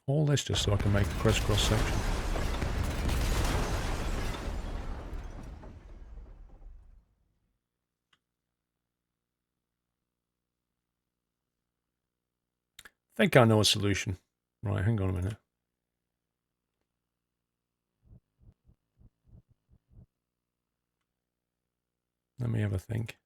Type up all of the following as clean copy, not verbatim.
All this just so I can make a crisscross section. I think I know a solution. Right, hang on a minute. Let me have a think.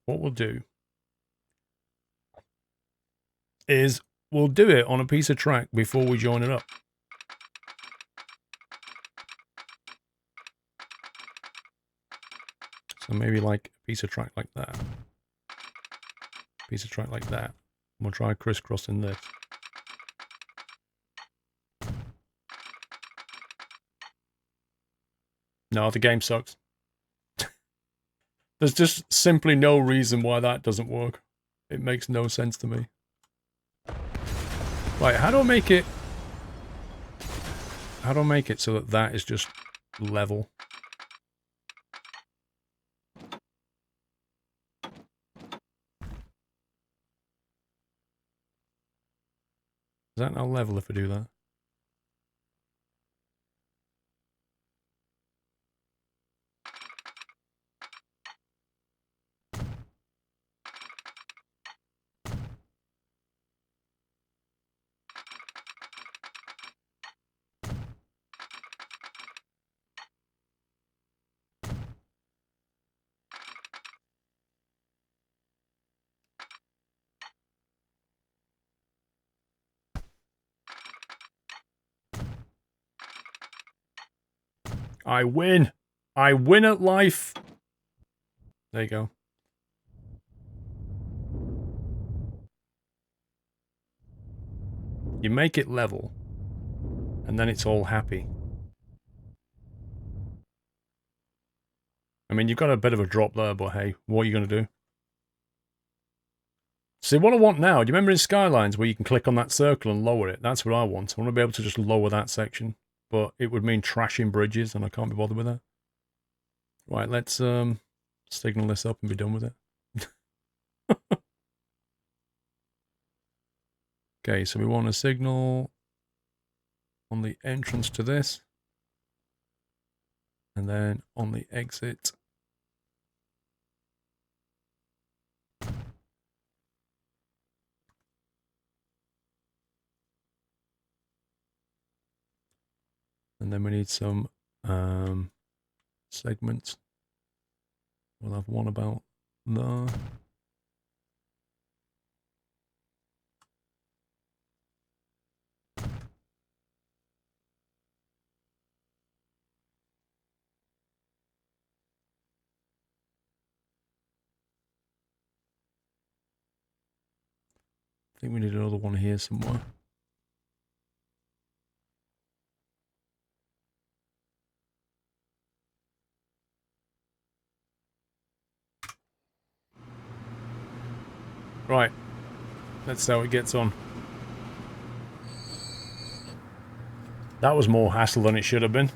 What we'll do is we'll do it on a piece of track before we join it up. So maybe like a piece of track like that. Piece of track like that. We'll try crisscrossing this. No, the game sucks. There's just simply no reason why that doesn't work. It makes no sense to me. Right, how do I make it... How do I make it so that that is just level? Is that now level if I do that? I win! I win at life! There you go. You make it level, and then it's all happy. I mean, you've got a bit of a drop there, but hey, what are you going to do? See, what I want now, do you remember in Skylines where you can click on that circle and lower it? That's what I want. I want to be able to just lower that section. But it would mean trashing bridges, and I can't be bothered with that. Right, let's signal this up and be done with it. Okay, so we want a signal on the entrance to this. And then on the exit. And then we need some segments. We'll have one about there. I think we need another one here somewhere. Right, let's see how it gets on. That was more hassle than it should have been.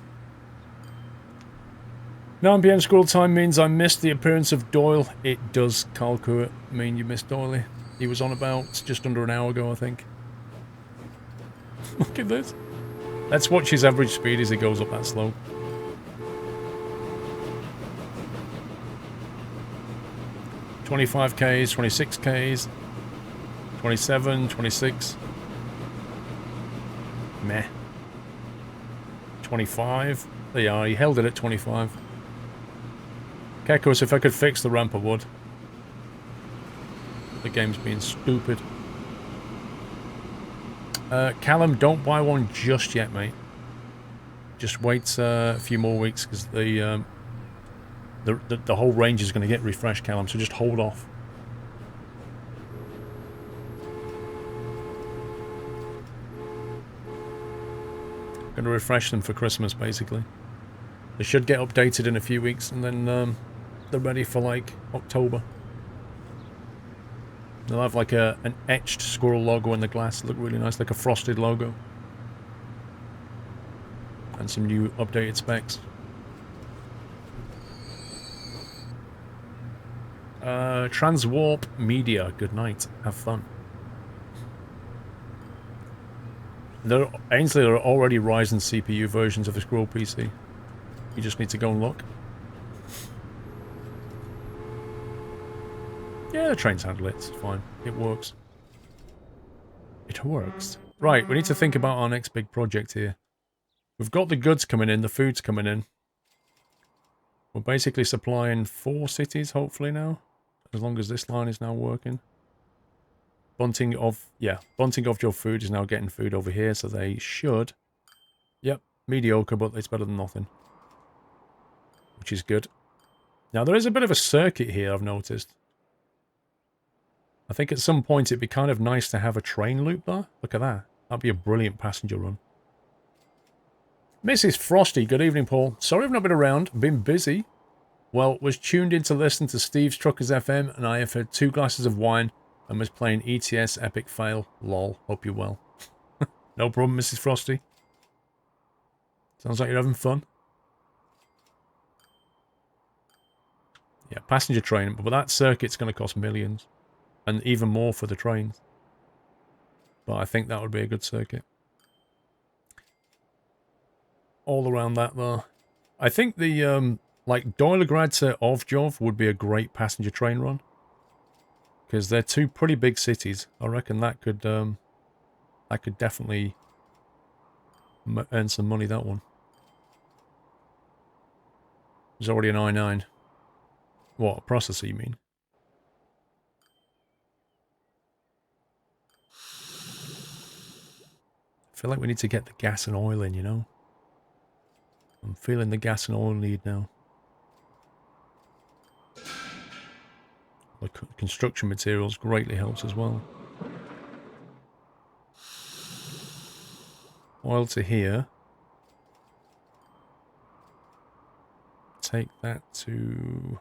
9 PM school time means I missed the appearance of Doyle. It does, Calcutta, mean you missed Doyle. He was on about just under an hour ago, I think. Look at this. Let's watch his average speed as he goes up that slope. $25Ks, 26Ks, 27, 26. Meh. 25. There you are, he held it at 25. Kekos, if I could fix the ramp, I would. The game's being stupid. Callum, don't buy one just yet, mate. Just wait a few more weeks, because the whole range is going to get refreshed, Callum, so just hold off. Going to refresh them for Christmas, basically. They should get updated in a few weeks, and then they're ready for, like, October. They'll have, like, an etched squirrel logo in the glass. Look really nice, like a frosted logo. And some new updated specs. Transwarp Media, good night. Have fun. Ainsley, there are already Ryzen CPU versions of the Squirrel PC. You just need to go and look. Yeah, the trains handle it. It's fine. It works. It works. Right, we need to think about our next big project here. We've got the goods coming in, the food's coming in. We're basically supplying 4 cities, hopefully now. As long as this line is now working. Bunting of your food is now getting food over here, so they should. Yep, mediocre, but it's better than nothing. Which is good. Now, there is a bit of a circuit here, I've noticed. I think at some point it'd be kind of nice to have a train loop there. Look at that. That'd be a brilliant passenger run. Mrs. Frosty, good evening, Paul. Sorry I've not been around. Been busy. Well, was tuned in to listen to Steve's Truckers FM, and I have had 2 glasses of wine and was playing ETS Epic Fail. Lol. Hope you're well. No problem, Mrs. Frosty. Sounds like you're having fun. Yeah, passenger train. But that circuit's going to cost millions. And even more for the trains. But I think that would be a good circuit. All around that, though. I think the, like, Doilegrad to Ovjov would be a great passenger train run. Because they're 2 pretty big cities. I reckon that could definitely earn some money, that one. There's already an i9. What, a processor, you mean? I feel like we need to get the gas and oil in, you know? I'm feeling the gas and oil need now. The construction materials greatly helps as well. Oil to here. Take that to...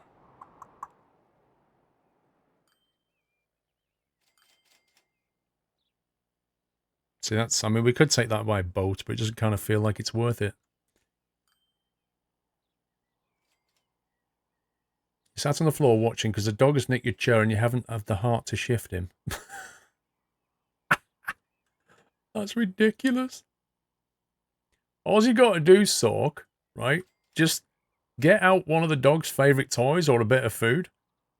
See, that's... I mean, we could take that by boat, but it doesn't kind of feel like it's worth it. You sat on the floor watching because the dog has nicked your chair and you haven't had the heart to shift him. That's ridiculous. All you got to do, Sork, right? Just get out one of the dog's favourite toys or a bit of food.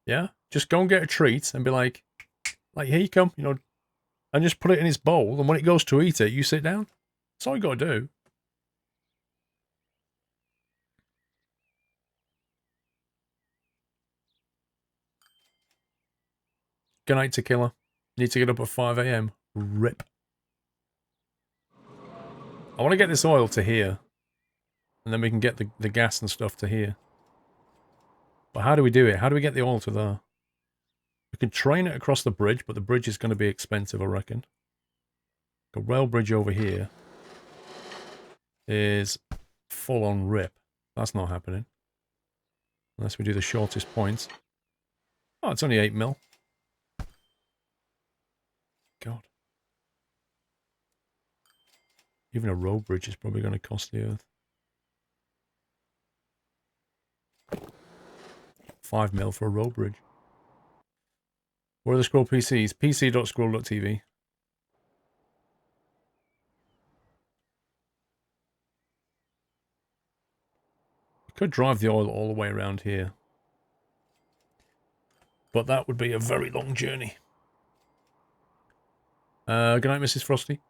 Yeah? Just go and get a treat and be like, here you come, you know, and just put it in his bowl. And when it goes to eat it, you sit down. That's all you got to do. Good night, Tequila. Need to get up at 5 AM. Rip. I want to get this oil to here. And then we can get the gas and stuff to here. But how do we do it? How do we get the oil to there? We can train it across the bridge, but the bridge is going to be expensive, I reckon. The rail bridge over here is full on rip. That's not happening. Unless we do the shortest points. Oh, it's only 8 mil. God. Even a road bridge is probably going to cost the earth. 5 mil for a road bridge. Where are the Squirrel PCs? pc.squirrel.tv. We could drive the oil all the way around here. But that would be a very long journey. Good night, Mrs. Frosty.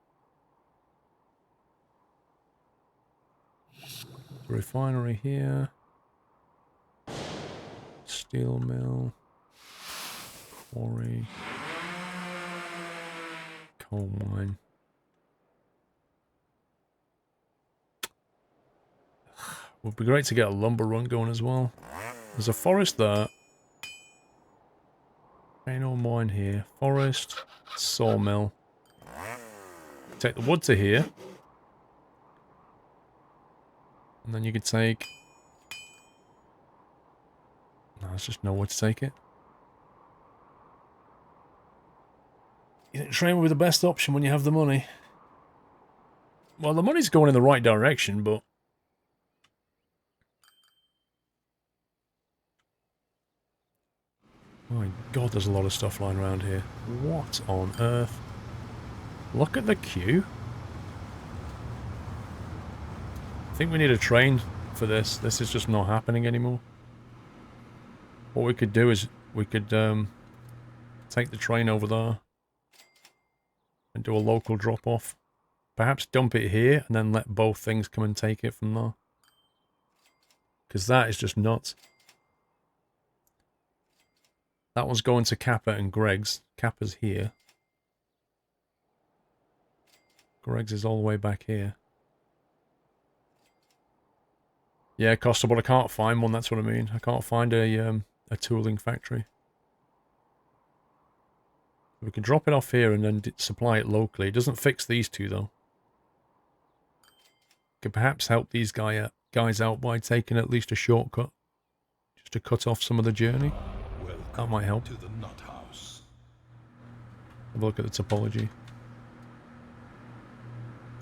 Refinery here. Steel mill. Quarry. Coal mine. Would be great to get a lumber run going as well. There's a forest there. Ain't no mine here. Forest. Sawmill. Take the wood to here. And then you could take... No, there's just nowhere to take it. You think train would be the best option when you have the money? Well, the money's going in the right direction, but My god, there's a lot of stuff lying around here. What on earth? Look at the queue. I think we need a train for this. This is just not happening anymore. What we could do is we could take the train over there and do a local drop-off. Perhaps dump it here and then let both things come and take it from there. Because that is just nuts. That one's going to Kappa and Greg's. Kappa's here. Greg's is all the way back here. Yeah, Costa, but I can't find one, that's what I mean. I can't find a tooling factory. We can drop it off here and then supply it locally. It doesn't fix these two, though. Could perhaps help these guys out by taking at least a shortcut. Just to cut off some of the journey. That might help. To the nut house. Have a look at the topology.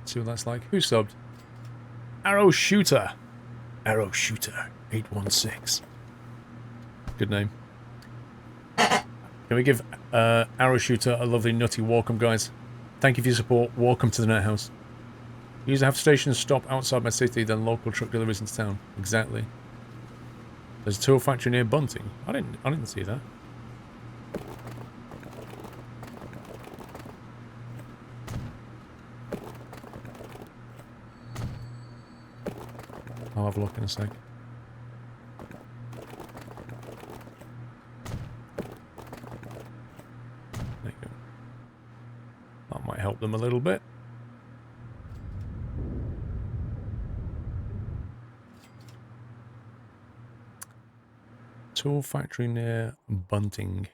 See what that's like. Who subbed? Arrow Shooter. Arrow Shooter 816. Good name. Can we give Arrow Shooter a lovely nutty welcome, guys? Thank you for your support. Welcome to the Net House. Usually have stations stop outside my city, then local truck deliveries into town. Exactly. There's a tool factory near Bunting. I didn't see that. I'll have a look in a sec. There you go. That might help them a little bit. Tool factory near Bunting.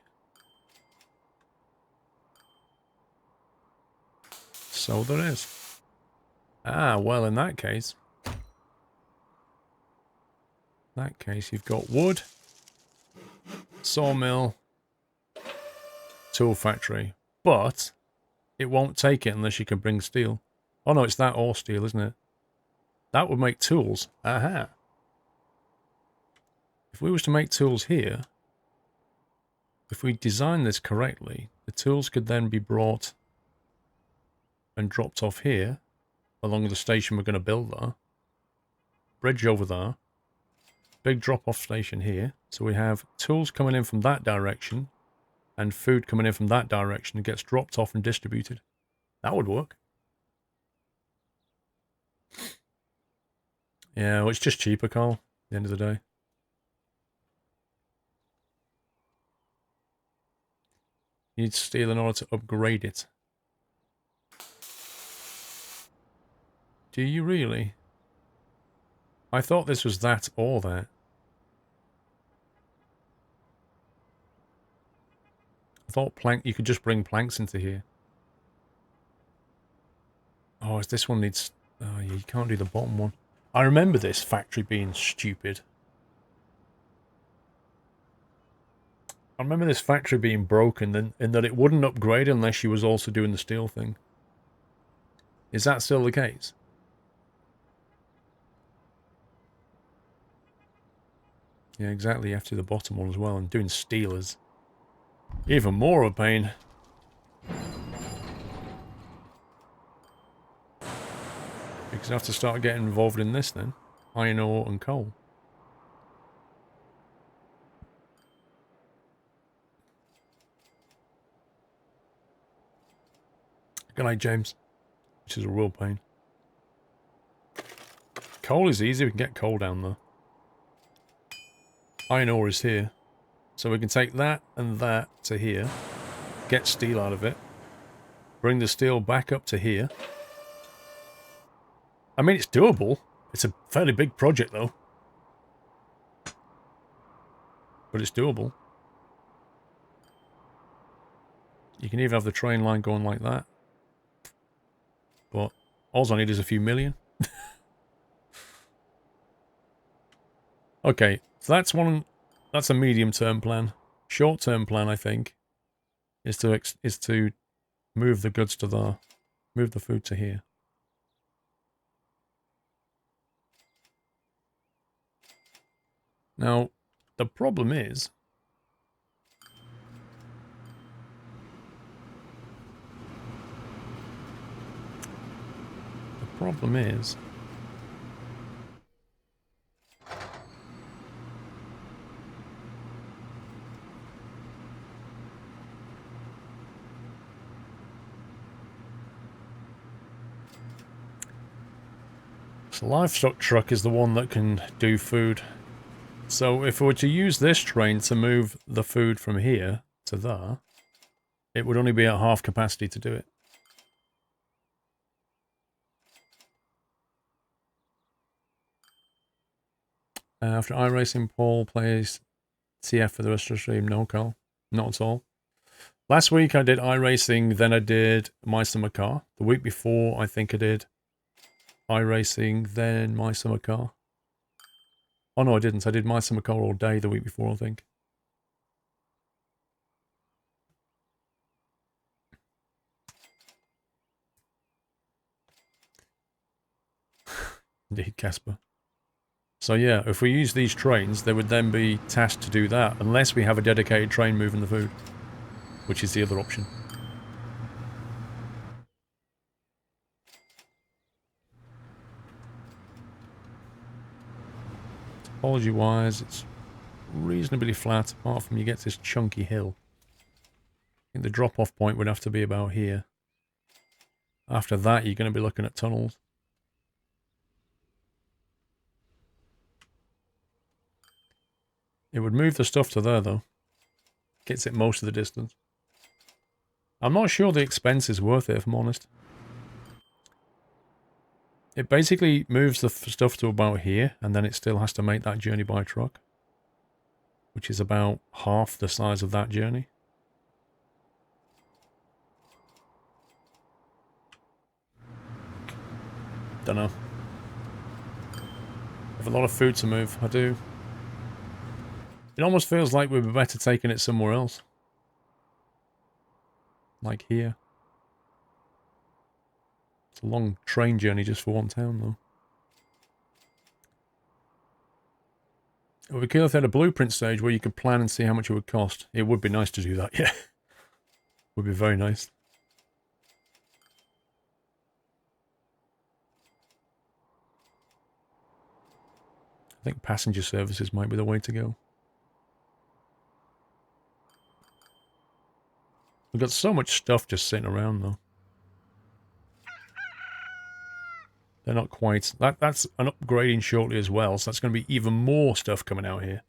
So there is. Ah, well, in that case, you've got wood, sawmill, tool factory, but it won't take it unless you can bring steel. Oh no, it's that or steel, isn't it? That would make tools. Aha. If we was to make tools here, if we design this correctly, the tools could then be brought and dropped off here, along the station we're going to build there. Bridge over there. Big drop-off station here. So we have tools coming in from that direction, and food coming in from that direction. It gets dropped off and distributed. That would work. Yeah, well, it's just cheaper, Carl, at the end of the day. You need steel in order to upgrade it. Do you really? I thought this was that or that. I thought you could just bring planks into here. Oh, this one needs... Oh, yeah, you can't do the bottom one. I remember this factory being stupid. I remember this factory being broken in that it wouldn't upgrade unless she was also doing the steel thing. Is that still the case? Yeah, exactly. You have to do the bottom one as well, and doing steel is even more of a pain. Because I have to start getting involved in this then. Iron ore and coal. Good night, James. Which is a real pain. Coal is easy. We can get coal down there. Iron ore is here. So we can take that and that to here. Get steel out of it. Bring the steel back up to here. I mean, it's doable. It's a fairly big project, though. But it's doable. You can even have the train line going like that. But all I need is a few million. Okay, so that's a medium-term plan. Short-term plan, I think, is to move the goods to there. Move the food to here. Now, the problem is, Problem is... the livestock truck is the one that can do food. So if we were to use this train to move the food from here to there, it would only be at half capacity to do it. After iRacing, Paul plays TF for the rest of the stream. No, Carl. Not at all. Last week I did iRacing, then I did My Summer Car. The week before I think I did iRacing, then My Summer Car. Oh no, I didn't. I did My Summer Car all day the week before, I think. Indeed, Casper. So yeah, if we use these trains, they would then be tasked to do that, unless we have a dedicated train moving the food, which is the other option. Topology-wise, it's reasonably flat, apart from you get this chunky hill. I think the drop-off point would have to be about here. After that, you're going to be looking at tunnels. It would move the stuff to there, though. Gets it most of the distance. I'm not sure the expense is worth it, if I'm honest. It basically moves the stuff to about here, and then it still has to make that journey by truck. Which is about half the size of that journey. Don't know. I have a lot of food to move, I do. It almost feels like we'd be better taking it somewhere else. Like here. It's a long train journey just for one town, though. It would be cool if they had a blueprint stage where you could plan and see how much it would cost. It would be nice to do that, yeah. Would be very nice. I think passenger services might be the way to go. We've got so much stuff just sitting around, though. They're not quite... That's an upgrading shortly as well, so that's going to be even more stuff coming out here.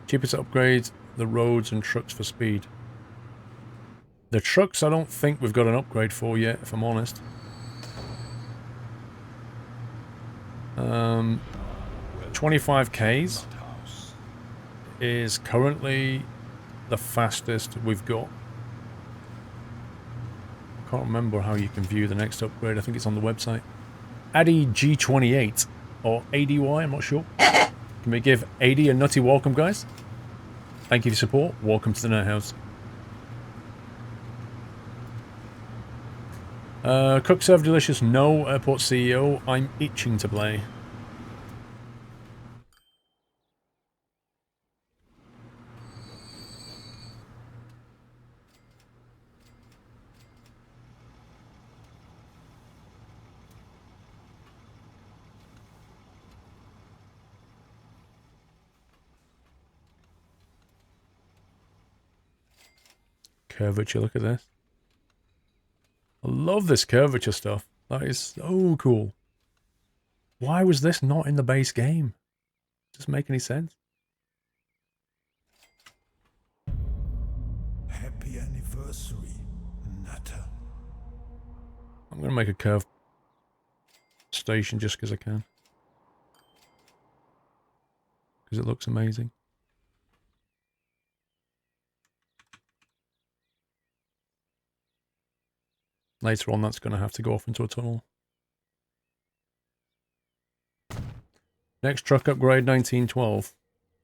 Cheaper to upgrade the roads and trucks for speed. The trucks I don't think we've got an upgrade for yet, if I'm honest. 25Ks is currently the fastest we've got. I can't remember how you can view the next upgrade. I think it's on the website. Addy G28 or ADY, I'm not sure. Can we give AD a nutty welcome, guys? Thank you for your support. Welcome to the Nerd House. Cook Serve Delicious, no. Airport CEO, I'm itching to play. Curvature, look at this. I love this curvature stuff. That is so cool. Why was this not in the base game? Doesn't make any sense. Happy anniversary, Nutter. I'm going to make a curve station just because I can. Because it looks amazing. Later on, that's going to have to go off into a tunnel. Next truck upgrade, 1912.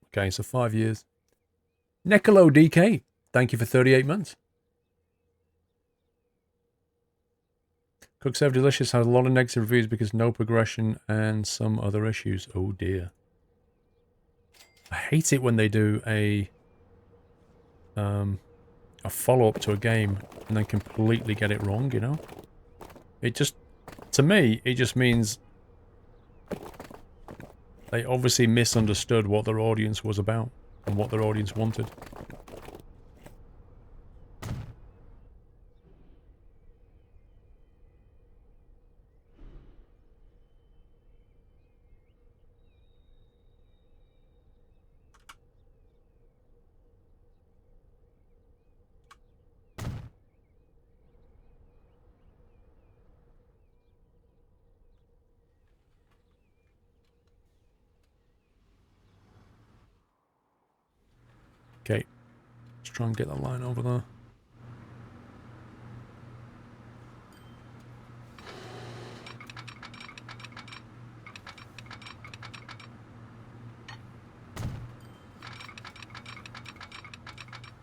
Okay, so 5 years. Necolo DK, thank you for 38 months. Cook Serve Delicious has a lot of negative reviews because no progression and some other issues. Oh dear. I hate it when they do a follow-up to a game and then completely get it wrong, you know? It just, to me, it just means they obviously misunderstood what their audience was about and what their audience wanted. Okay, let's try and get that line over there.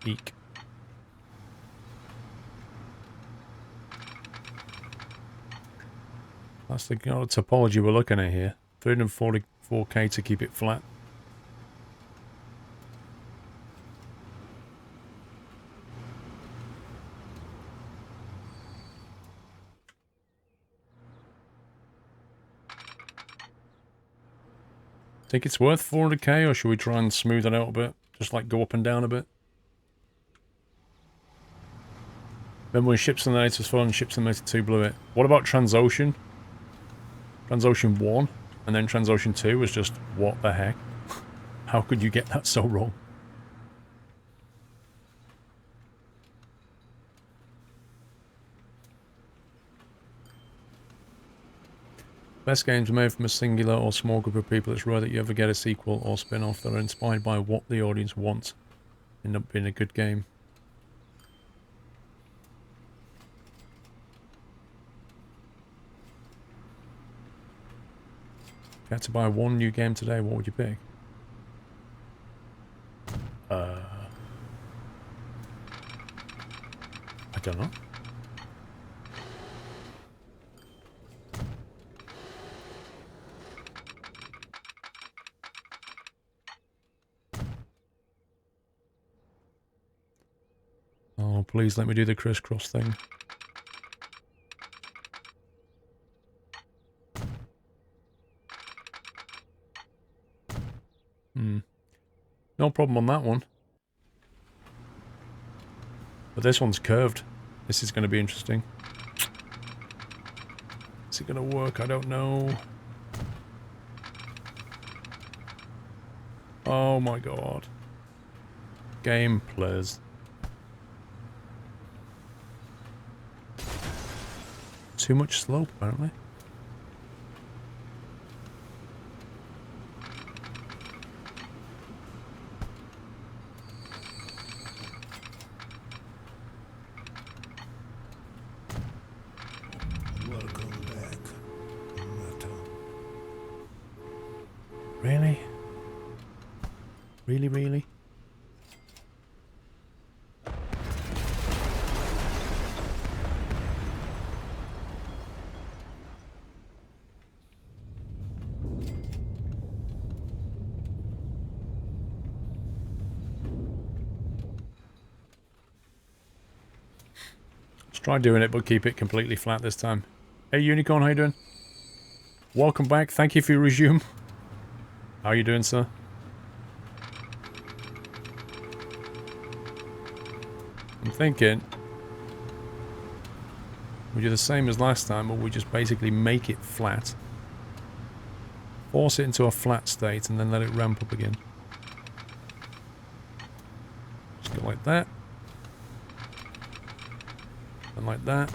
Eek. That's the kind of topology we're looking at here. 344K to keep it flat. Think it's worth 400K, or should we try and smooth it out a bit? Just like go up and down a bit? Remember when Ships Simulator was fun, Ships Simulator 2 blew it. What about Transocean? Transocean 1, and then Transocean 2 was just, what the heck? How could you get that so wrong? Best games made from a singular or small group of people. It's rare that you ever get a sequel or spin-off that are inspired by what the audience wants. End up being a good game. If you had to buy one new game today, what would you pick? I don't know. Oh, please let me do the crisscross thing. No problem on that one. But this one's curved. This is going to be interesting. Is it going to work? I don't know. Oh my god. Game, please. Too much slope, apparently. Welcome back, Mata. Really? Really, really? Try doing it, but keep it completely flat this time. Hey, Unicorn, how you doing? Welcome back. Thank you for your resume. How are you doing, sir? I'm thinking we do the same as last time, but we just basically make it flat. Force it into a flat state and then let it ramp up again. Just go like that. And like that.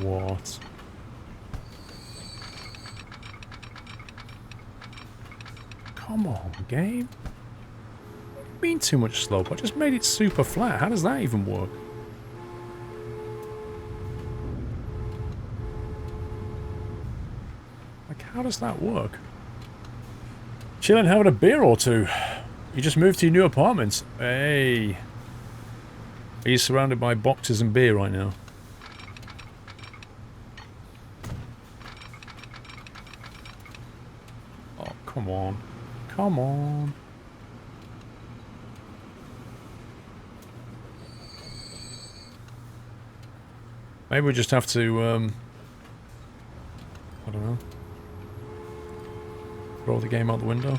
What? Come on, game. What do you mean too much slope? I just made it super flat. How does that even work? Like, how does that work? Chilling, having a beer or two. You just moved to your new apartment. Hey. Are you surrounded by boxes and beer right now? Come on. Come on. Maybe we just have to, I don't know. Throw the game out the window.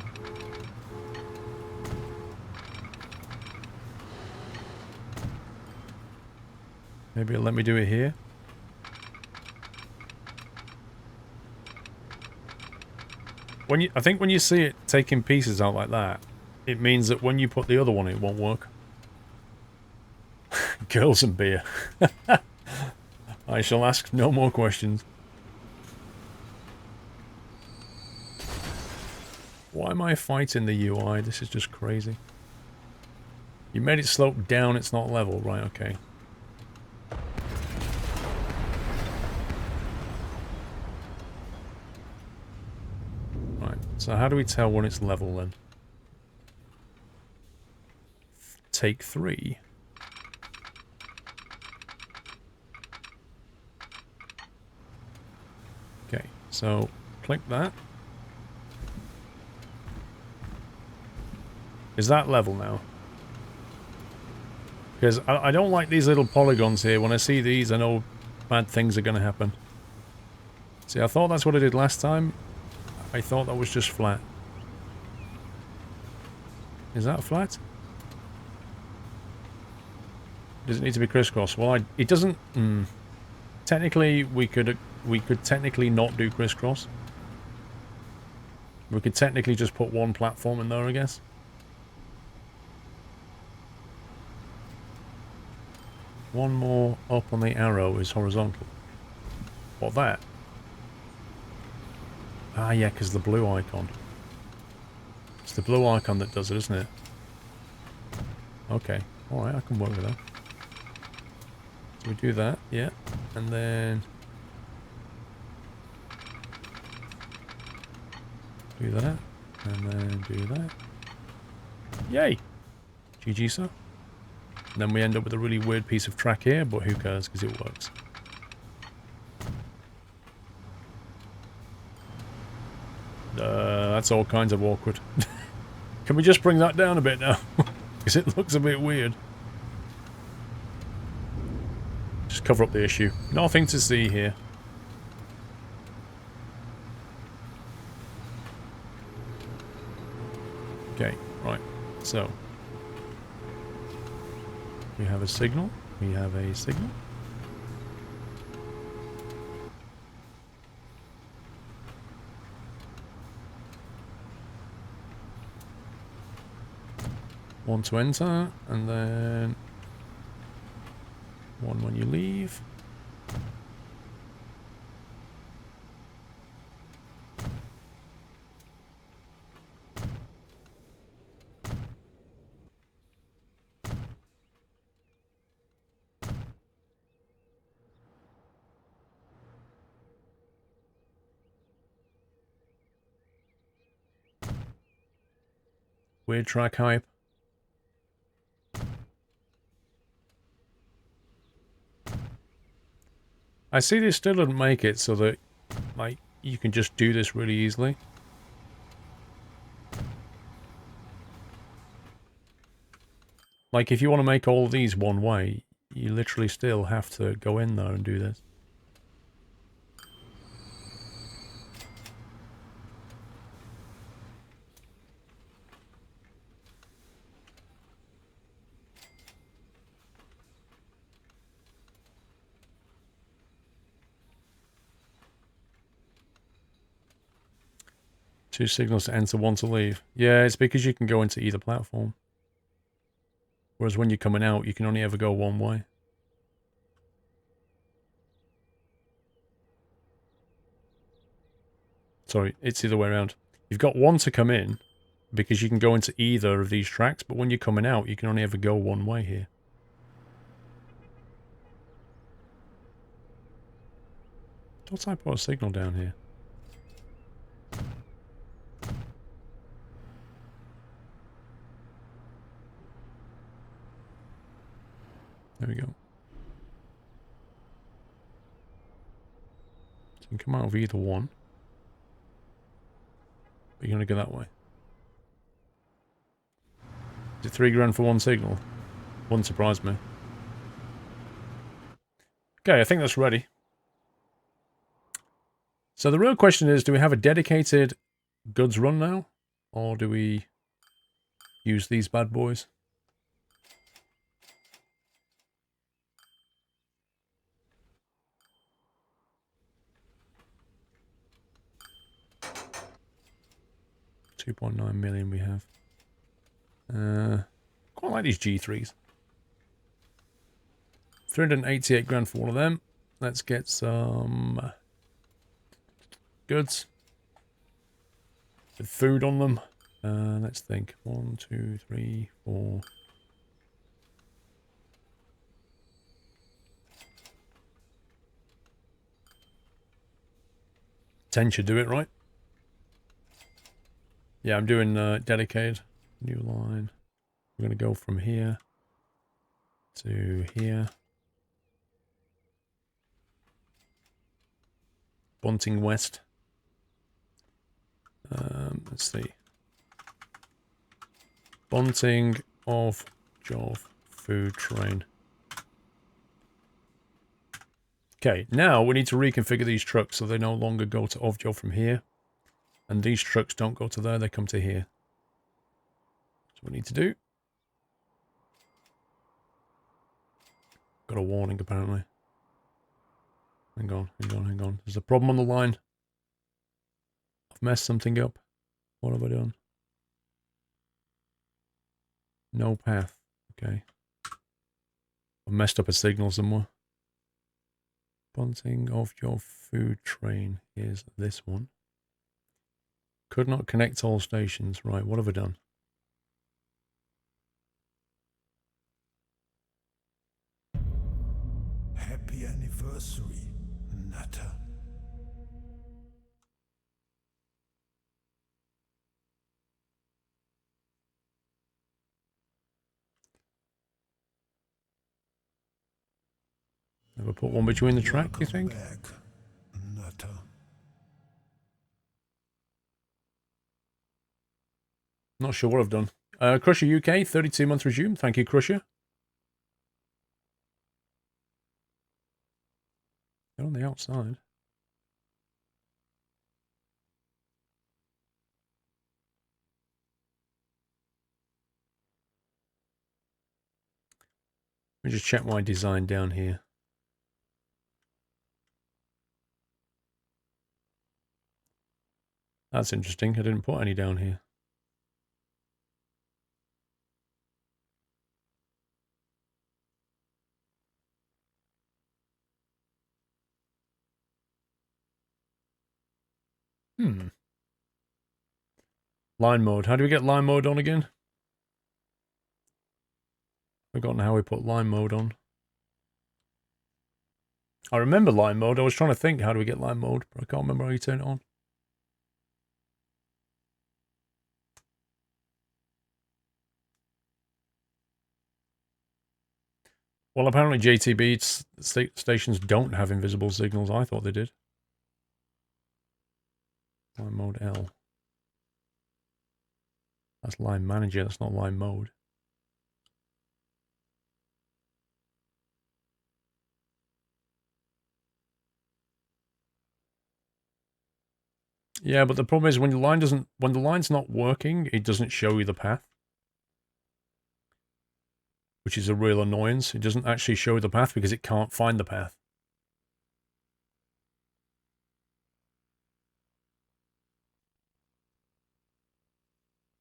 Maybe it'll let me do it here. I think when you see it taking pieces out like that, it means that when you put the other one in, it won't work. Girls and beer. I shall ask no more questions. Why am I fighting the UI? This is just crazy. You made it slope down, it's not level. Right, okay. Right, so how do we tell when it's level then? Take 3. Okay, so click that. Is that level now? Because I don't like these little polygons here. When I see these, I know bad things are going to happen. See, I thought that's what I did last time. I thought that was just flat. Is that flat? Does it need to be crisscross? Well, it doesn't... Technically, we could technically not do crisscross. We could technically just put one platform in there, I guess. One more up on the arrow is horizontal. What, that? Ah, yeah, because the blue icon. It's the blue icon that does it, isn't it? Okay. Alright, I can work with that. So we do that, yeah. And then... do that. And then do that. Yay! GG, sir. And then we end up with a really weird piece of track here, but who cares, because it works. That's all kinds of awkward. Can we just bring that down a bit now? Because it looks a bit weird. Just cover up the issue. Nothing to see here. Okay, right. So. We have a signal. We have a signal. One to enter, and then one when you leave. Weird track hype. I see they still didn't make it so that, like, you can just do this really easily. Like, if you want to make all of these one way, you literally still have to go in there and do this. Two signals to enter, one to leave. Yeah, it's because you can go into either platform. Whereas when you're coming out, you can only ever go one way. Sorry, it's the other way around. You've got one to come in, because you can go into either of these tracks, but when you're coming out, you can only ever go one way here. Don't I put a signal down here? There we go. So you can come out of either one. But you're going to go that way. Is it 3 grand for one signal? Wouldn't surprise me. Okay, I think that's ready. So the real question is, do we have a dedicated goods run now? Or do we use these bad boys? $2.9 million we have. Quite like these G3s. 388 grand for one of them. Let's get some goods with food on them. Let's think. 1, 2, 3, 4. 10 should do it, right? Yeah, I'm doing dedicated. New line. We're going to go from here to here. Bunting West. Let's see. Bunting of Jove food train. Okay, now we need to reconfigure these trucks so they no longer go to Ovjo from here. And these trucks don't go to there, they come to here. That's what we need to do. Got a warning apparently. Hang on, hang on, hang on. There's a problem on the line. I've messed something up. What have I done? No path. Okay. I've messed up a signal somewhere. Bunting of your food train. Here's this one. Could not connect all stations. Right, what have I done? Happy anniversary, Nutter. Never put one between the track, you think? Back, Nutter. Not sure what I've done. Crusher UK, 32-month resume. Thank you, Crusher. They're on the outside. Let me just check my design down here. That's interesting. I didn't put any down here. Line mode. How do we get line mode on again? Forgotten how we put line mode on. I remember line mode. I was trying to think, how do we get line mode? But I can't remember how you turn it on. Well, apparently JTB stations don't have invisible signals. I thought they did. Line mode L. That's line manager. That's not line mode. Yeah, but the problem is when the line's not working, it doesn't show you the path. Which is a real annoyance. It doesn't actually show you the path because it can't find the path.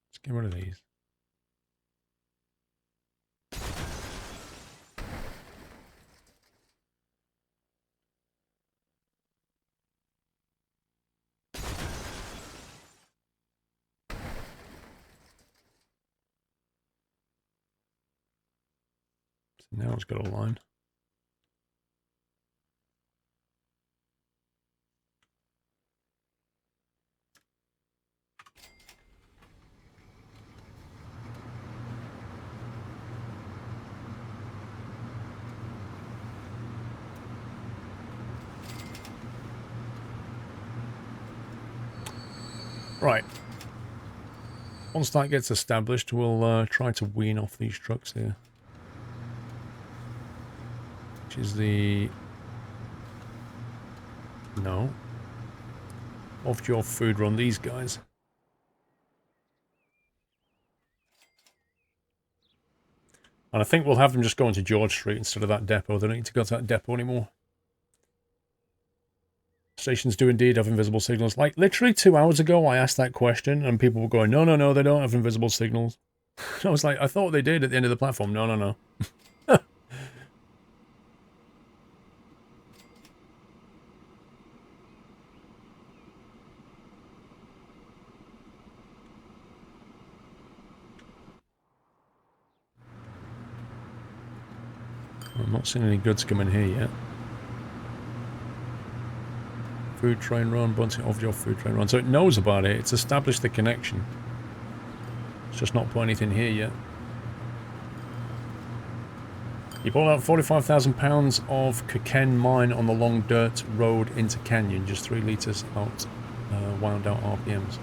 Let's get rid of these. Now it's got a line. Right. once that gets established, we'll try to wean off these trucks here. Which is the... No. Off your food run, these guys. And I think we'll have them just going to George Street instead of that depot. They don't need to go to that depot anymore. Stations do indeed have invisible signals. Like, literally 2 hours ago, I asked that question, and people were going, no, no, no, they don't have invisible signals. I was like, I thought they did at the end of the platform. No, no, no. I'm not seeing any goods coming here yet. Food train run, bunting off your food train run. So it knows about it. It's established the connection. It's just not put anything here yet. You pulled out £45,000 of cocaine mine on the long dirt road into Canyon. Just 3 litres out, wound out RPMs.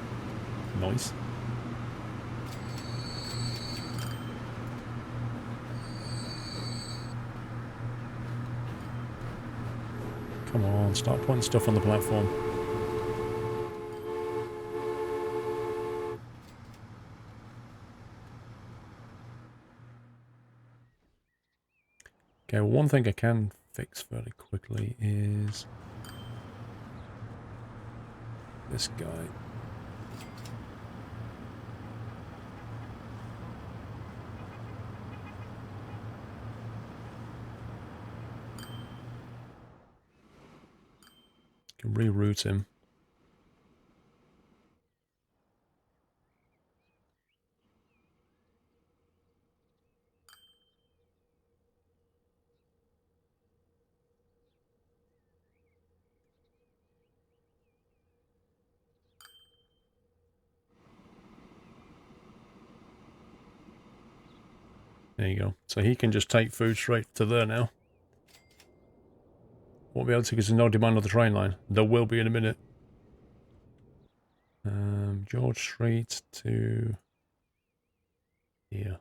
Nice. Come on, start putting stuff on the platform. Okay, well, one thing I can fix fairly quickly is this guy. Can reroute him. There you go. So he can just take food straight to there now. Won't be able to because there's no demand on the train line. There will be in a minute. George Street to here.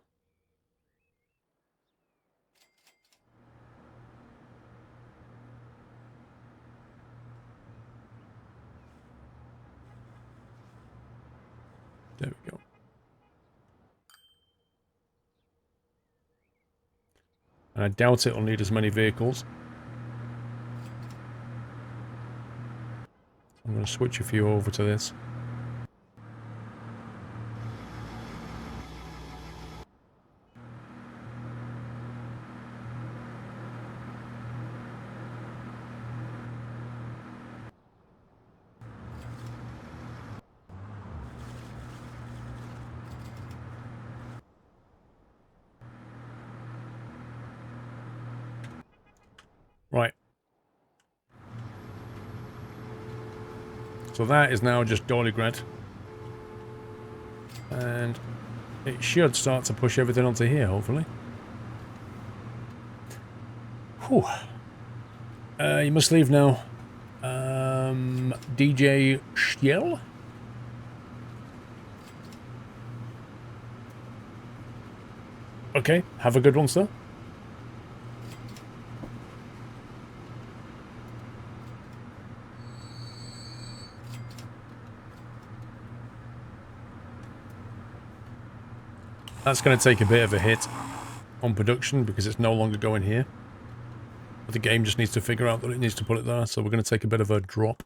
There we go. And I doubt it'll need as many vehicles. I'm going to switch a few over to this. Right. So that is now just Doligred. And it should start to push everything onto here, hopefully. Whew. You must leave now. DJ Stiel? Okay, have a good one, sir. That's going to take a bit of a hit on production because it's no longer going here. But the game just needs to figure out that it needs to put it there, so we're going to take a bit of a drop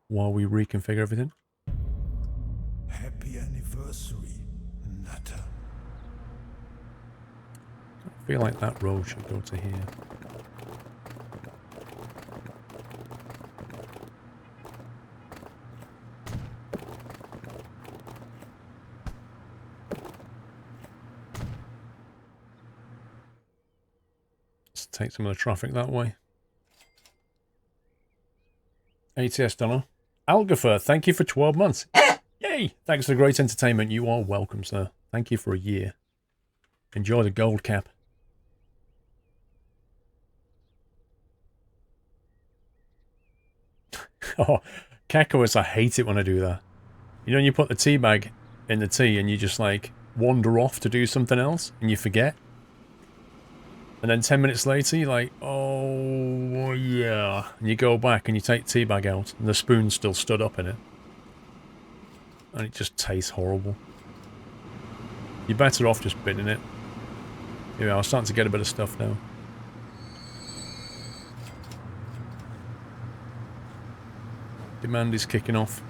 while we reconfigure everything. Happy anniversary, Nutter. I feel like that road should go to here. Let's take some of the traffic that way. ATS Donner. Algafer, thank you for 12 months. Yay! Thanks for the great entertainment. You are welcome, sir. Thank you for a year. Enjoy the gold cap. Oh, Kekos, I hate it when I do that. You know, when you put the tea bag in the tea and you just like wander off to do something else and you forget. And then 10 minutes later you're like, oh yeah. And you go back and you take the tea bag out and the spoon's still stood up in it. And it just tastes horrible. You're better off just binning it. Yeah, I'm starting to get a bit of stuff now. Demand is kicking off.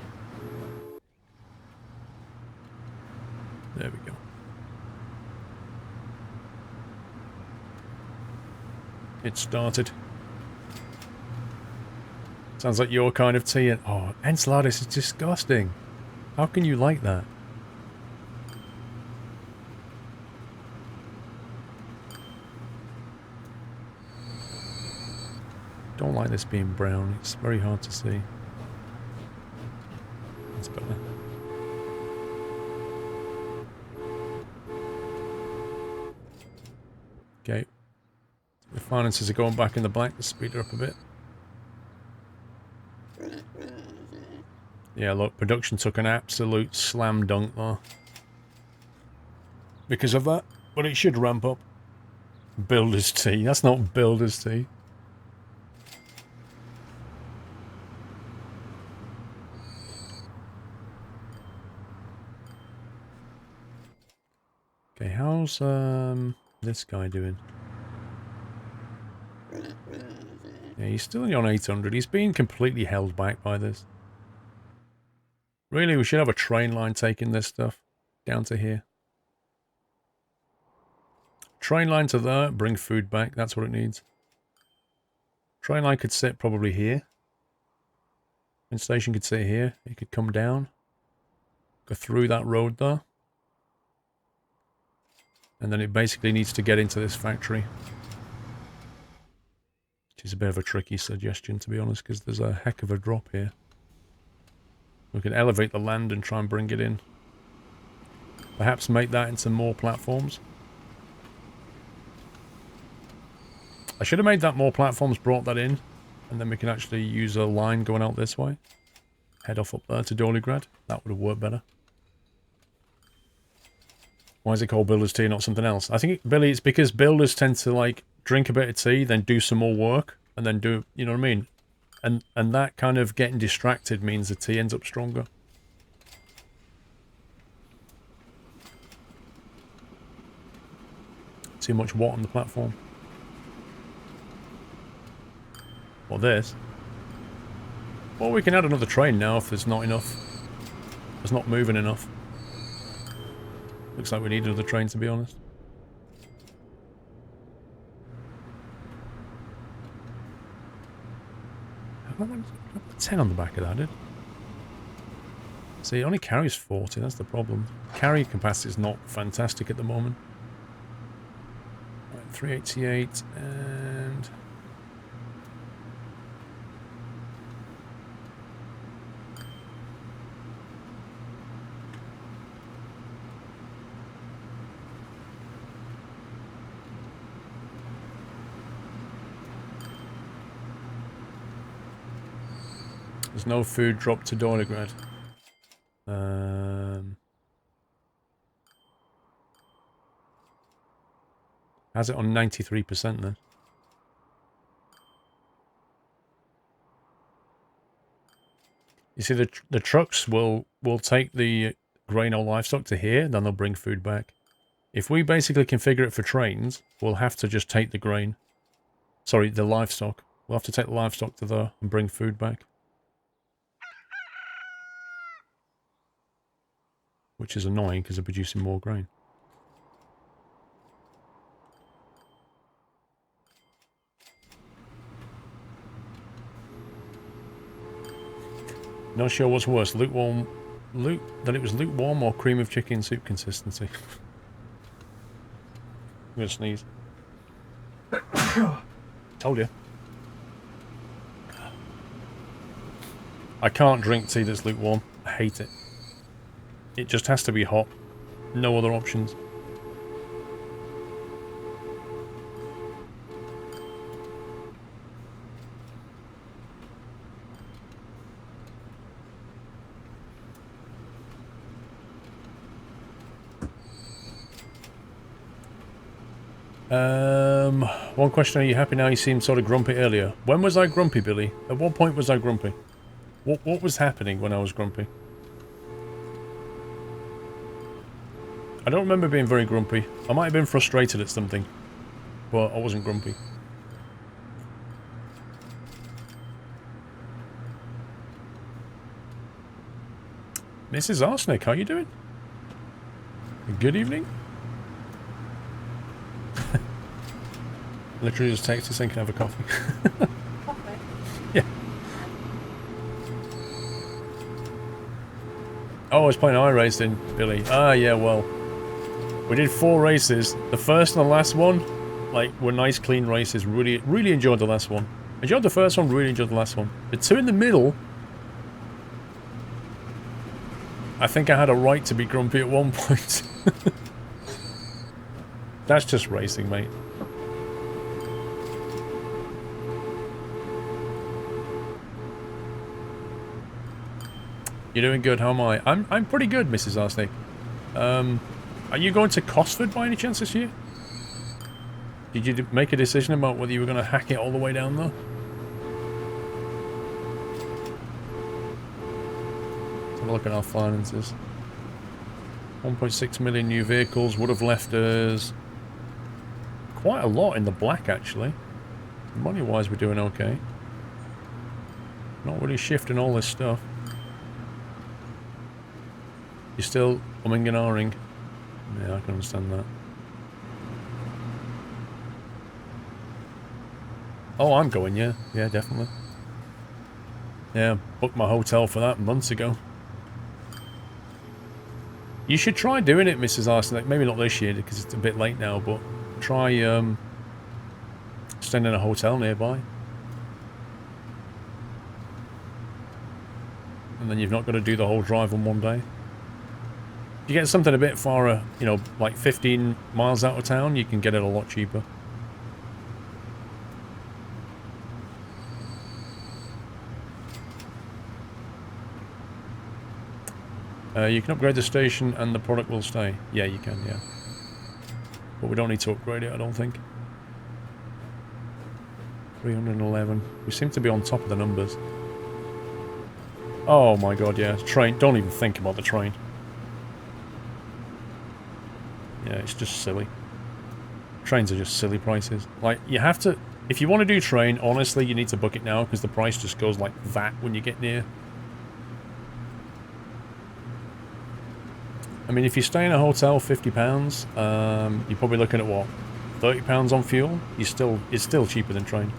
There we go. It started. Sounds like your kind of tea. And oh, enchiladas is disgusting. How can you like that? Don't like this being brown. It's very hard to see. That's better. Okay. The finances are going back in the black. Let's speed it up a bit. Yeah, look, production took an absolute slam dunk there. Because of that. But it should ramp up. Builder's tea. That's not builder's tea. Okay, how's this guy doing? Yeah, he's still on 800. He's being completely held back by this. Really, we should have a train line taking this stuff down to here. Train line to there, bring food back. That's what it needs. Train line could sit probably here. And station could sit here. It could come down. Go through that road there. And then it basically needs to get into this factory. Which is a bit of a tricky suggestion, to be honest, because there's a heck of a drop here. We can elevate the land and try and bring it in. Perhaps make that into more platforms. I should have made that more platforms, brought that in. And then we can actually use a line going out this way. Head off up there to Doligrad. That would have worked better. Why is it called builder's tea, not something else? I think, Billy, it's because builders tend to, like, drink a bit of tea, then do some more work, and then do, you know what I mean? And that kind of getting distracted means the tea ends up stronger. Too much what on the platform? Or this? Well, we can add another train now if there's not enough. It's not moving enough. Looks like we need another train, to be honest. I put 10 on the back of that, did? See, it only carries 40, that's the problem. Carry capacity is not fantastic at the moment. Right, 388 and... There's no food drop to Doligrad. Has it on 93% then? You see, the trucks will take the grain or livestock to here, then they'll bring food back. If we basically configure it for trains, we'll have to just take the grain. Sorry, the livestock. We'll have to take the livestock to there and bring food back. Which is annoying because they're producing more grain. Not sure what's worse, lukewarm or cream of chicken soup consistency. I'm gonna sneeze. Told you. I can't drink tea that's lukewarm. I hate it. It just has to be hot. No other options. One question, are you happy now? You seemed sort of grumpy earlier. When was I grumpy, Billy? At what point was I grumpy? What was happening when I was grumpy? I don't remember being very grumpy. I might have been frustrated at something, but I wasn't grumpy. Mrs. Arsenic, how you doing? Good evening. Literally just text us and can have a coffee. Coffee? Yeah. Oh, I was playing iRacing, Billy. Ah, yeah, well. We did 4 races. The first and the last one, like, were nice, clean races. Really enjoyed the last one. Enjoyed the first one, really enjoyed the last one. The 2 in the middle, I think I had a right to be grumpy at one point. That's just racing, mate. You're doing good, how am I? I'm pretty good, Mrs. Arsenic. Are you going to Cosford by any chance this year? Did you make a decision about whether you were going to hack it all the way down there? Let's have a look at our finances. 1.6 million new vehicles would have left us quite a lot in the black, actually. Money-wise, we're doing okay. Not really shifting all this stuff. You're still umming and ahhing. Yeah, I can understand that. Oh, I'm going, yeah. Yeah, definitely. Yeah, booked my hotel for that months ago. You should try doing it, Mrs. Arsenic. Maybe not this year, because it's a bit late now, but try, staying in a hotel nearby. And then you've not got to do the whole drive on one day. If you get something a bit far, you know, like 15 miles out of town, you can get it a lot cheaper. You can upgrade the station and the product will stay. Yeah, you can, yeah. But we don't need to upgrade it, I don't think. 311. We seem to be on top of the numbers. Oh my god, yeah. Train. Don't even think about the train. Yeah, it's just silly. Trains are just silly prices. Like, you have to... If you want to do train, honestly, you need to book it now, because the price just goes like that when you get near. I mean, if you stay in a hotel, £50, you're probably looking at, what, £30 on fuel? It's still cheaper than train.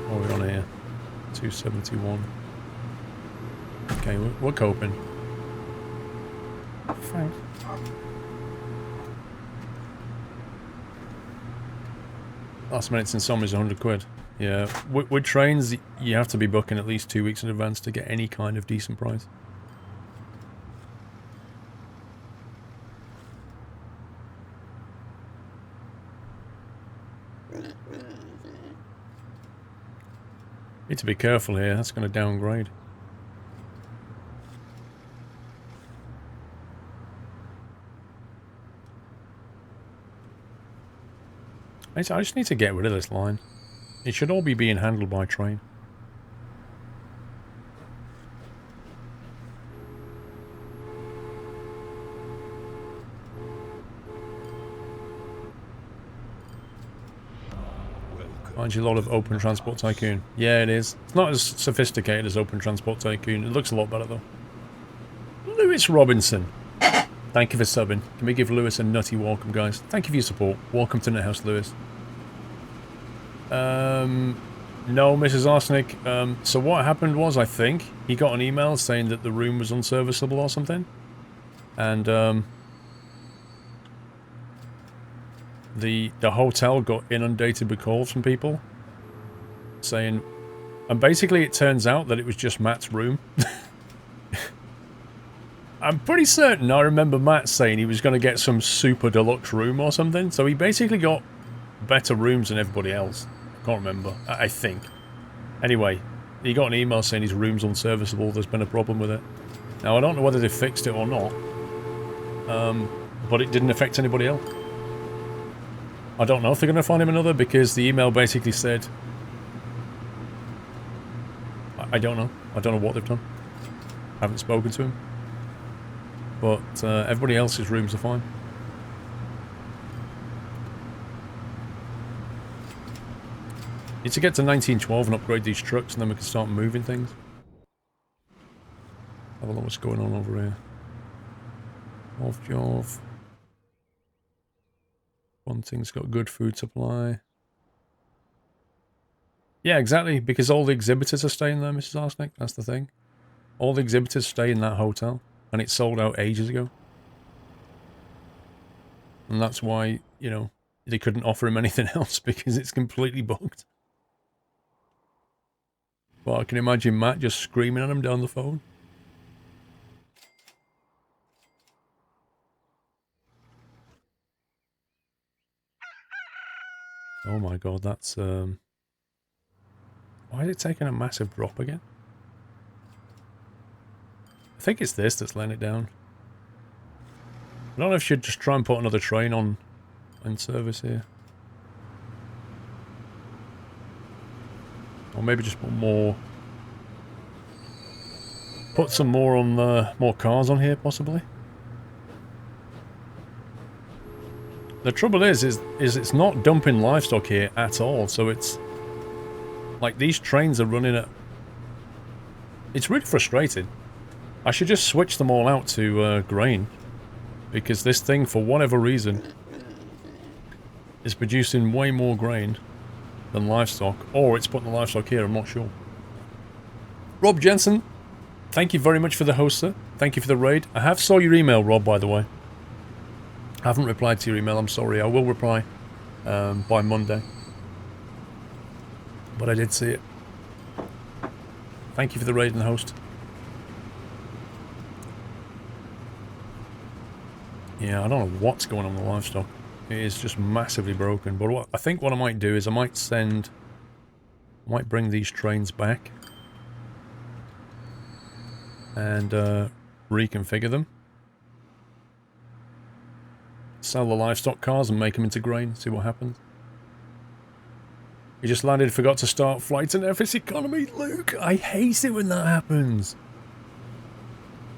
What are we on here? 271. Okay, we're coping. Thanks. Last minutes in summer is 100 quid. Yeah, with trains, you have to be booking at least 2 weeks in advance to get any kind of decent price. Need to be careful here, that's going to downgrade. I just need to get rid of this line. It should all be being handled by train. Finds you a lot of Open Transport Tycoon. Yeah, it is. It's not as sophisticated as Open Transport Tycoon. It looks a lot better, though. Lewis Robinson. Thank you for subbing. Can we give Lewis a nutty welcome, guys? Thank you for your support. Welcome to Nethouse, Lewis. No, Mrs. Arsenic. So what happened was, I think, he got an email saying that the room was unserviceable or something. And, the hotel got inundated with calls from people saying... And basically it turns out that it was just Matt's room. I'm pretty certain I remember Matt saying he was going to get some super deluxe room or something. So he basically got better rooms than everybody else. Can't remember. I think. Anyway, he got an email saying his room's unserviceable. There's been a problem with it. Now, I don't know whether they fixed it or not. But it didn't affect anybody else. I don't know if they're going to find him another, because the email basically said... I don't know. I don't know what they've done. I haven't spoken to him. But everybody else's rooms are fine. Need to get to 1912 and upgrade these trucks, and then we can start moving things. Have a look what's going on over here. Off job. One thing's got good food supply. Yeah, exactly, because all the exhibitors are staying there, Mrs. Arsenic. That's the thing. All the exhibitors stay in that hotel, and it sold out ages ago. And that's why, you know, they couldn't offer him anything else, because it's completely booked. Well, I can imagine Matt just screaming at him down the phone. Oh my god, that's, why is it taking a massive drop again? I think it's this that's letting it down. I don't know if I should just try and put another train on in service here. Or maybe just put more... Put some more on, more cars on here, possibly. The trouble is it's not dumping livestock here at all, so it's... Like, these trains are running at... It's really frustrating. I should just switch them all out to, grain. Because this thing, for whatever reason, is producing way more grain than livestock. Or it's putting the livestock here, I'm not sure. Rob Jensen, thank you very much for the host, sir. Thank you for the raid. I have saw your email, Rob, by the way. I haven't replied to your email, I'm sorry. I will reply by Monday. But I did see it. Thank you for the raid and the host. Yeah, I don't know what's going on with the livestock. It is just massively broken. But I think what I might do is I might bring these trains back. And reconfigure them. Sell the livestock cars and make them into grain. See what happens. You just landed, forgot to start flights in FS economy. Luke, I hate it when that happens.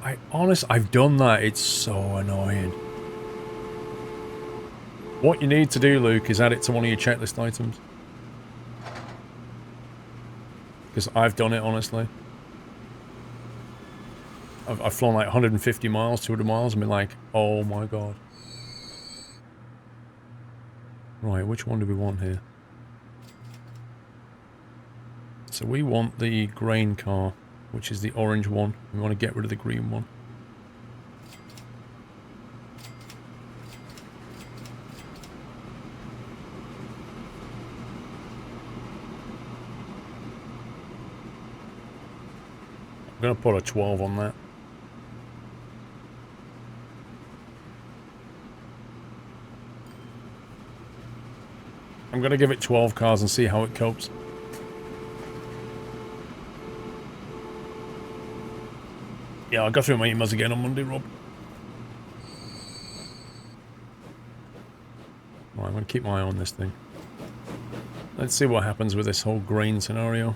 I've done that. It's so annoying. What you need to do, Luke, is add it to one of your checklist items. Because I've done it, honestly. I've flown like 150 miles, 200 miles, and been like, oh my god. Right, which one do we want here? So we want the grain car, which is the orange one. We want to get rid of the green one. I'm going to put a 12 on that. I'm going to give it 12 cars and see how it copes. Yeah, I'll go through my emails again on Monday, Rob. Right, I'm going to keep my eye on this thing. Let's see what happens with this whole grain scenario.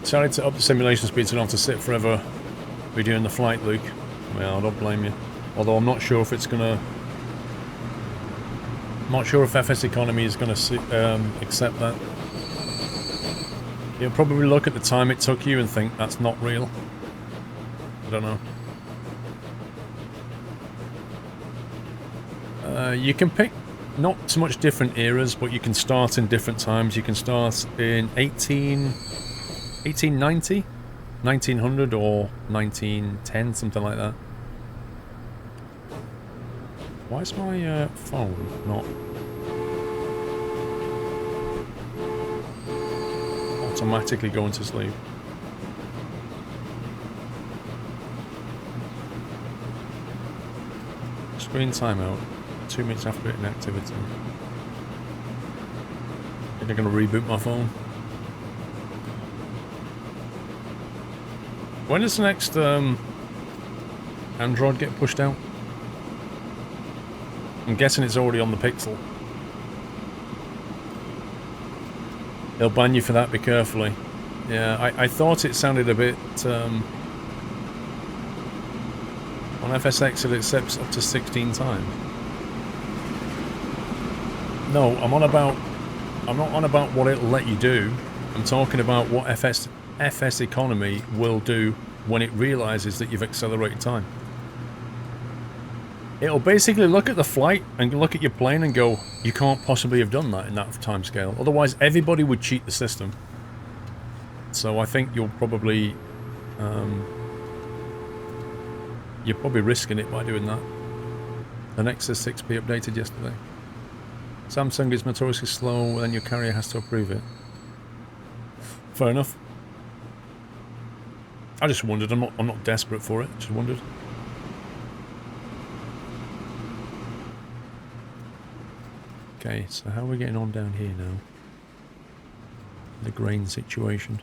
Decided to up the simulation speed so I don't have to sit forever redoing the flight, Luke. Well, I don't blame you. Although I'm not sure if it's gonna... I'm not sure if FS Economy is gonna accept that. You'll probably look at the time it took you and think that's not real. I don't know. You can pick not so much different eras, but you can start in different times. You can start in 1890, 1900 or 1910, something like that. Why is my phone not automatically going to sleep? Screen timeout. 2 minutes after inactivity. I think I'm going to reboot my phone. When does the next Android get pushed out? I'm guessing it's already on the Pixel. They'll ban you for that, be carefully. Yeah, I thought it sounded a bit... on FSX it accepts up to 16 times. No, I'm not on about what it'll let you do. I'm talking about what FS Economy will do when it realizes that you've accelerated time. It'll basically look at the flight and look at your plane and go, you can't possibly have done that in that time scale. Otherwise, everybody would cheat the system. So I think you'll probably... you're probably risking it by doing that. The Nexus 6P updated yesterday. Samsung is notoriously slow, then your carrier has to approve it. Fair enough. I just wondered. I'm not desperate for it. Just wondered. Okay, so how are we getting on down here now? The grain situation.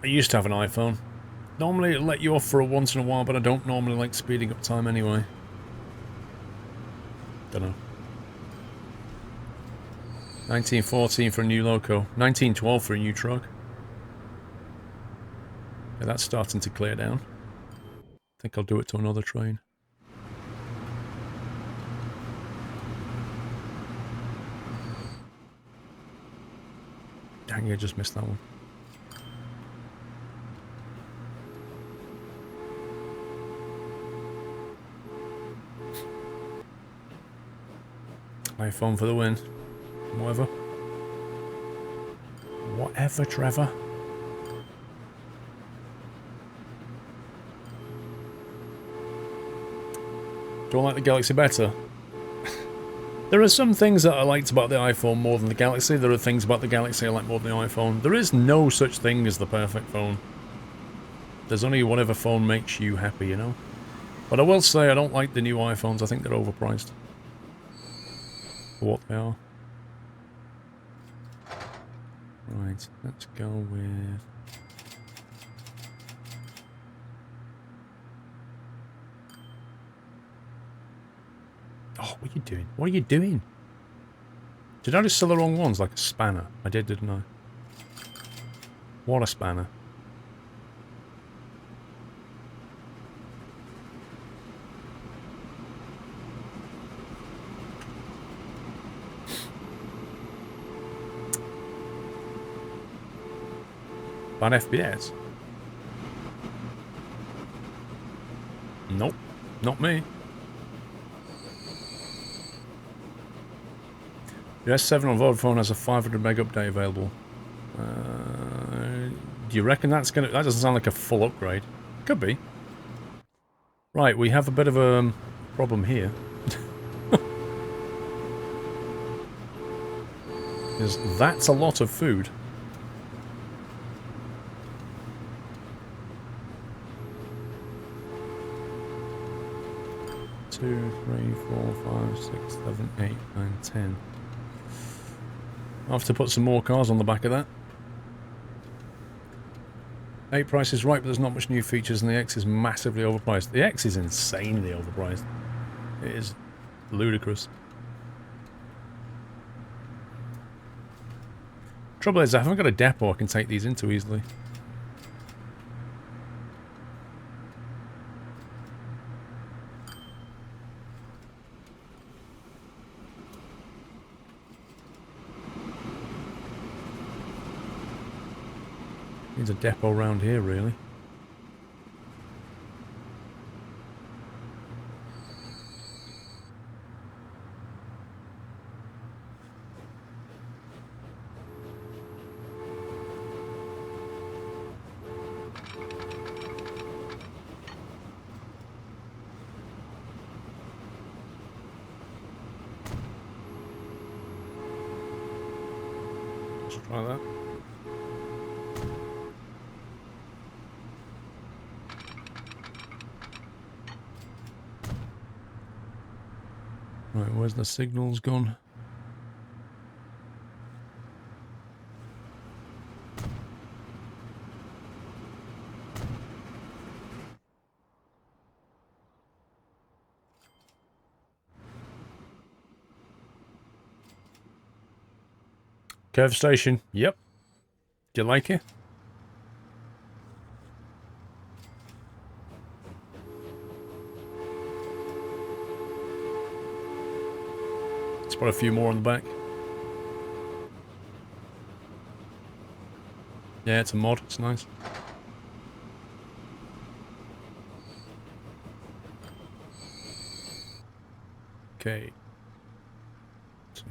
I used to have an iPhone. Normally it'll let you off for a once in a while, but I don't normally like speeding up time anyway. Dunno. 1914 for a new loco. 1912 for a new truck. Yeah, that's starting to clear down. I think I'll do it to another train. Dang, I just missed that one. iPhone for the win. Whatever. Whatever, Trevor. Do I like the Galaxy better? There are some things that I liked about the iPhone more than the Galaxy. There are things about the Galaxy I like more than the iPhone. There is no such thing as the perfect phone. There's only whatever phone makes you happy, you know? But I will say I don't like the new iPhones. I think they're overpriced. For what they are. Right, let's go with... Oh, what are you doing? What are you doing? Did I just sell the wrong ones like a spanner? I did, didn't I? What a spanner. Bad FPS? Nope, not me. The S7 on Vodafone has a 500 meg update available. Do you reckon that's gonna... That doesn't sound like a full upgrade. Could be. Right, we have a bit of a problem here. Because that's a lot of food. Two, 3, 4, 5, 6, 7, 8, 9, 10. I'll have to put some more cars on the back of that. 8 price is right, but there's not much new features, and the X is massively overpriced. The X is insanely overpriced. It is ludicrous. Trouble is, I haven't got a depot I can take these into easily. Needs a depot around here, really. Let's try that. Right, where's the signals gone? Curve station. Yep. Do you like it? Let's put a few more on the back. Yeah, it's a mod. It's nice. Okay. 2,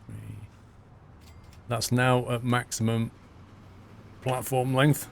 3. That's now at maximum platform length.